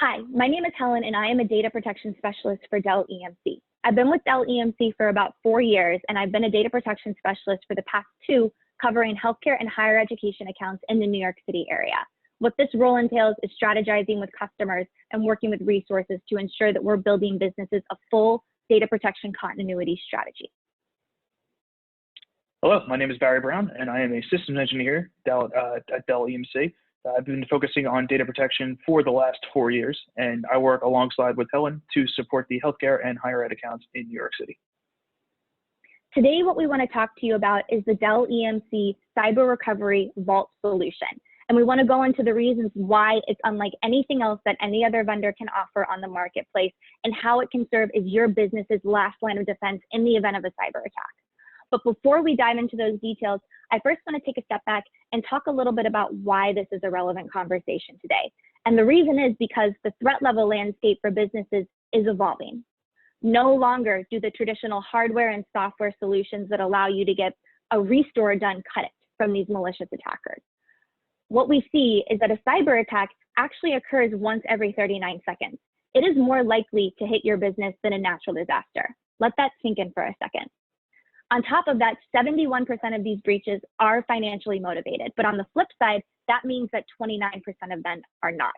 Hi, my name is Helen and I am a data protection specialist for Dell EMC. I've been with Dell EMC for about 4 years and I've been a data protection specialist for the past 2, covering healthcare and higher education accounts in the New York City area. What this role entails is strategizing with customers and working with resources to ensure that we're building businesses a full data protection continuity strategy. Hello, my name is Barry Brown, and I am a systems engineer at Dell EMC. I've been focusing on data protection for the last 4 years, and I work alongside with Helen to support the healthcare and higher ed accounts in New York City. Today, what we want to talk to you about is the Dell EMC Cyber Recovery Vault solution. And we want to go into the reasons why it's unlike anything else that any other vendor can offer on the marketplace and how it can serve as your business's last line of defense in the event of a cyber attack. But before we dive into those details, I first want to take a step back and talk a little bit about why this is a relevant conversation today. And the reason is because the threat level landscape for businesses is evolving. No longer do the traditional hardware and software solutions that allow you to get a restore done cut it from these malicious attackers. What we see is that a cyber attack actually occurs once every 39 seconds. It is more likely to hit your business than a natural disaster. Let that sink in for a second. On top of that, 71% of these breaches are financially motivated, but on the flip side, that means that 29% of them are not.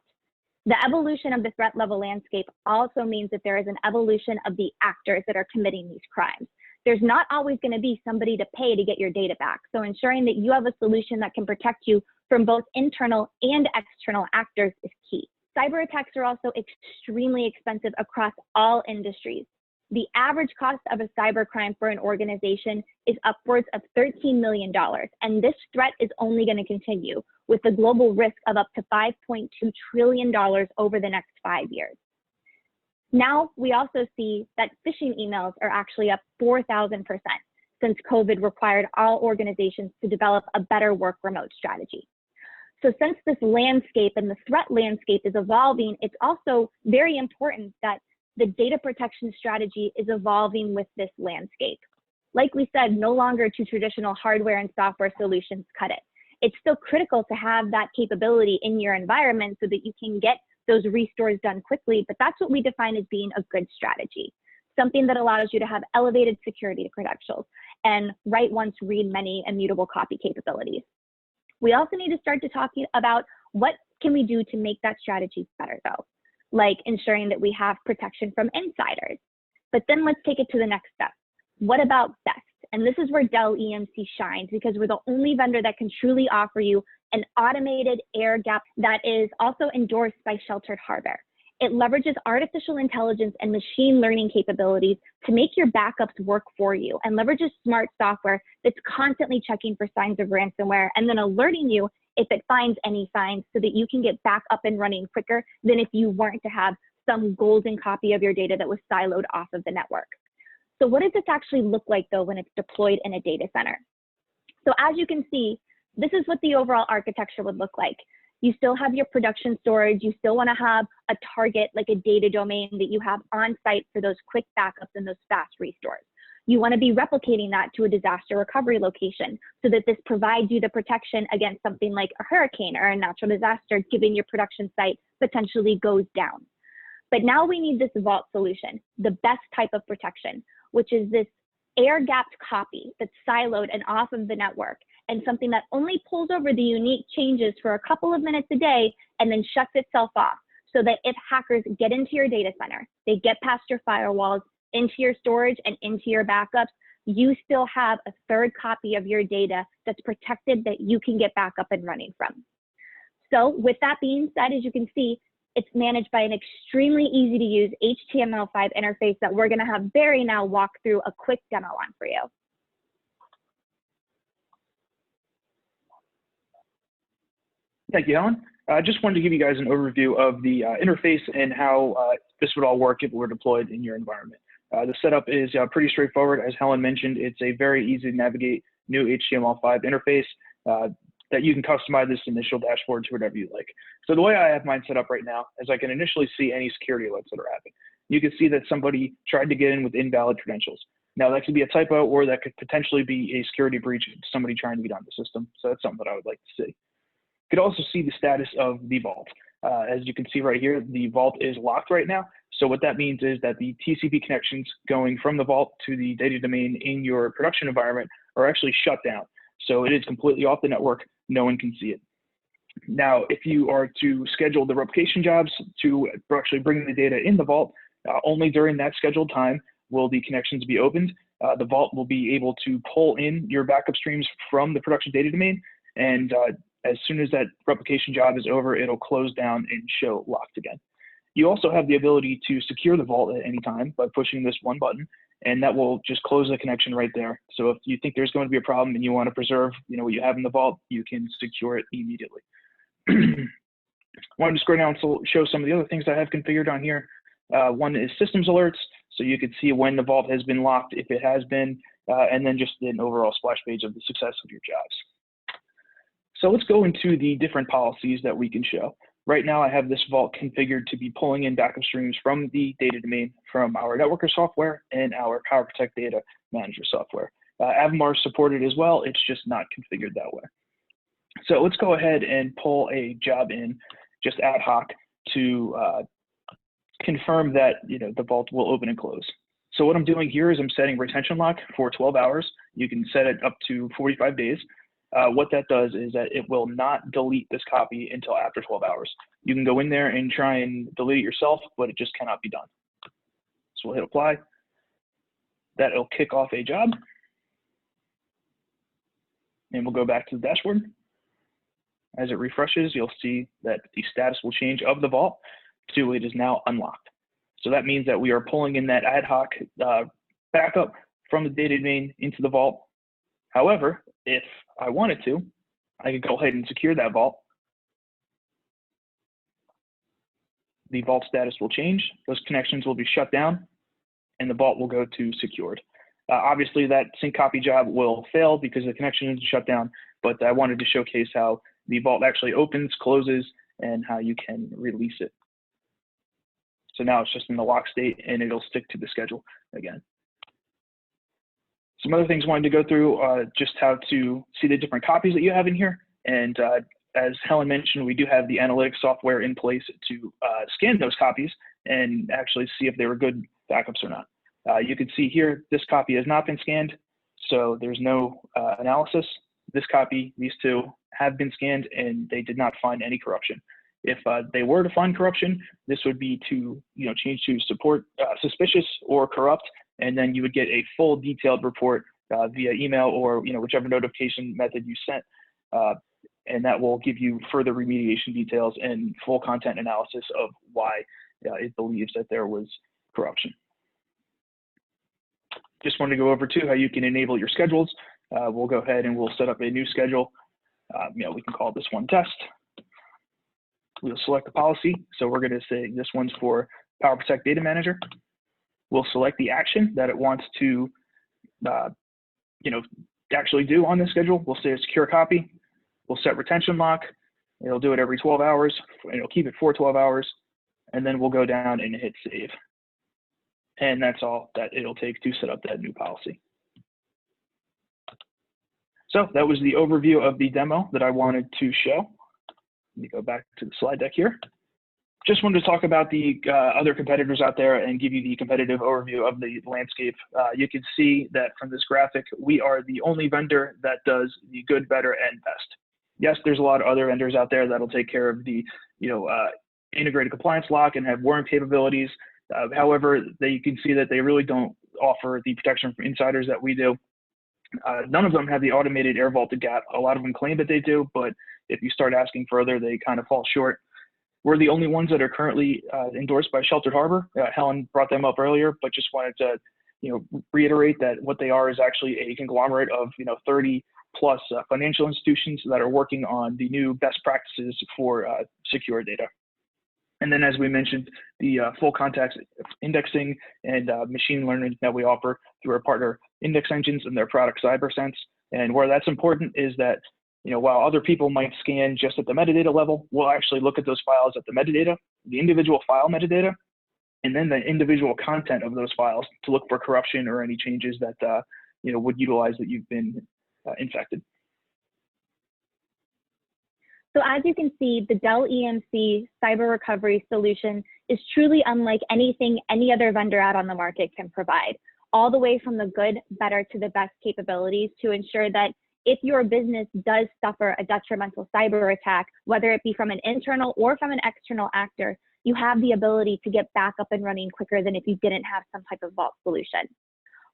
The evolution of the threat level landscape also means that there is an evolution of the actors that are committing these crimes. There's not always going to be somebody to pay to get your data back, so ensuring that you have a solution that can protect you from both internal and external actors is key. Cyber attacks are also extremely expensive across all industries. The average cost of a cybercrime for an organization is upwards of $13 million, and this threat is only going to continue with the global risk of up to $5.2 trillion over the next 5 years. Now, we also see that phishing emails are actually up 4,000% since COVID required all organizations to develop a better work remote strategy. So since this landscape and the threat landscape is evolving, it's also very important that the data protection strategy is evolving with this landscape. Like we said, no longer do traditional hardware and software solutions cut it. It's still critical to have that capability in your environment so that you can get those restores done quickly, but that's what we define as being a good strategy. Something that allows you to have elevated security credentials and write once, read many immutable copy capabilities. We also need to start to talk about what can we do to make that strategy better though, like ensuring that we have protection from insiders. But then let's take it to the next step. What about best? And this is where Dell EMC shines because we're the only vendor that can truly offer you an automated air gap that is also endorsed by sheltered hardware. It leverages artificial intelligence and machine learning capabilities to make your backups work for you and leverages smart software that's constantly checking for signs of ransomware and then alerting you if it finds any signs so that you can get back up and running quicker than if you weren't to have some golden copy of your data that was siloed off of the network. So what does this actually look like though when it's deployed in a data center? So as you can see, this is what the overall architecture would look like. You still have your production storage. You still want to have a target, like a data domain that you have on site for those quick backups and those fast restores. You want to be replicating that to a disaster recovery location so that this provides you the protection against something like a hurricane or a natural disaster, given your production site potentially goes down. But now we need this vault solution, the best type of protection, which is this air-gapped copy that's siloed and off of the network, and something that only pulls over the unique changes for a couple of minutes a day and then shuts itself off so that if hackers get into your data center, they get past your firewalls, into your storage and into your backups, you still have a third copy of your data that's protected that you can get back up and running from. So with that being said, as you can see, it's managed by an extremely easy to use HTML5 interface that we're going to have Barry now walk through a quick demo on for you. Thank you, Helen. I just wanted to give you guys an overview of the interface and how this would all work if it were deployed in your environment. The setup is pretty straightforward. As Helen mentioned, it's a very easy to navigate new HTML5 interface that you can customize this initial dashboard to whatever you like. So the way I have mine set up right now is I can initially see any security alerts that are happening. You can see that somebody tried to get in with invalid credentials. Now that could be a typo or that could potentially be a security breach, somebody trying to get on the system. So that's something that I would like to see. You could also see the status of the vault. As you can see right here, the vault is locked right now. So what that means is that the TCP connections going from the vault to the data domain in your production environment are actually shut down. So it is completely off the network. No one can see it. Now, if you are to schedule the replication jobs to actually bring the data in the vault, only during that scheduled time will the connections be opened. The vault will be able to pull in your backup streams from the production data domain, and as soon as that replication job is over, it'll close down and show locked again. You also have the ability to secure the vault at any time by pushing this one button, and that will just close the connection right there. So if you think there's going to be a problem and you want to preserve, what you have in the vault, you can secure it immediately. I wanted to scroll down to show some of the other things I have configured on here. One is systems alerts, so you can see when the vault has been locked, if it has been, and then just an overall splash page of the success of your jobs. So let's go into the different policies that we can show. Right now, I have this vault configured to be pulling in backup streams from the data domain from our networker software and our PowerProtect data manager software. Avamar is supported as well, it's just not configured that way. So let's go ahead and pull a job in just ad hoc to confirm that the vault will open and close. So what I'm doing here is I'm setting retention lock for 12 hours. You can set it up to 45 days. What that does is that it will not delete this copy until after 12 hours. You can go in there and try and delete it yourself, but it just cannot be done. So we'll hit apply. That'll kick off a job. And we'll go back to the dashboard. As it refreshes, you'll see that the status will change of the vault to it is now unlocked. So that means that we are pulling in that ad hoc backup from the data domain into the vault. However, if I wanted to, I could go ahead and secure that vault. The vault status will change, those connections will be shut down, and the vault will go to secured. Obviously, that sync copy job will fail because the connection is shut down, but I wanted to showcase how the vault actually opens, closes, and how you can release it. So now it's just in the lock state, and it'll stick to the schedule again. Some other things I wanted to go through, just how to see the different copies that you have in here. And as Helen mentioned, we do have the analytics software in place to scan those copies and actually see if they were good backups or not. You can see here, this copy has not been scanned, so there's no analysis. This copy, these two have been scanned and they did not find any corruption. If they were to find corruption, this would be to change to support suspicious or corrupt, and then you would get a full detailed report via email or whichever notification method you sent, and that will give you further remediation details and full content analysis of why it believes that there was corruption. Just wanted to go over too how you can enable your schedules. We'll go ahead and we'll set up a new schedule. We can call this one test. We'll select the policy. So we're going to say this one's for PowerProtect Data Manager. We'll select the action that it wants to, actually do on the schedule. We'll say a secure copy. We'll set retention lock. It'll do it every 12 hours. It'll keep it for 12 hours. And then we'll go down and hit save. And that's all that it'll take to set up that new policy. So that was the overview of the demo that I wanted to show. Let me go back to the slide deck here. Just wanted to talk about the other competitors out there and give you the competitive overview of the landscape. You can see that from this graphic, we are the only vendor that does the good, better, and best. Yes, there's a lot of other vendors out there that'll take care of the integrated compliance lock and have warrant capabilities. However, you can see that they really don't offer the protection from insiders that we do. None of them have the automated air vaulted gap. A lot of them claim that they do, but if you start asking further, they kind of fall short. We're the only ones that are currently endorsed by Sheltered Harbor. Helen brought them up earlier, but just wanted to reiterate that what they are is actually a conglomerate of 30 plus financial institutions that are working on the new best practices for secure data. And then, as we mentioned, the full context indexing and machine learning that we offer through our partner index engines and their product CyberSense. And where that's important is that, while other people might scan just at the metadata level, we'll actually look at those files at the metadata, the individual file metadata, and then the individual content of those files to look for corruption or any changes that would utilize that you've been infected. So as you can see, the Dell EMC cyber recovery solution is truly unlike anything any other vendor out on the market can provide, all the way from the good, better to the best capabilities to ensure that if your business does suffer a detrimental cyber attack, whether it be from an internal or from an external actor, you have the ability to get back up and running quicker than if you didn't have some type of vault solution.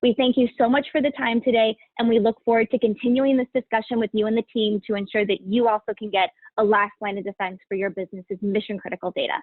We thank you so much for the time today, and we look forward to continuing this discussion with you and the team to ensure that you also can get a last line of defense for your business's mission critical data.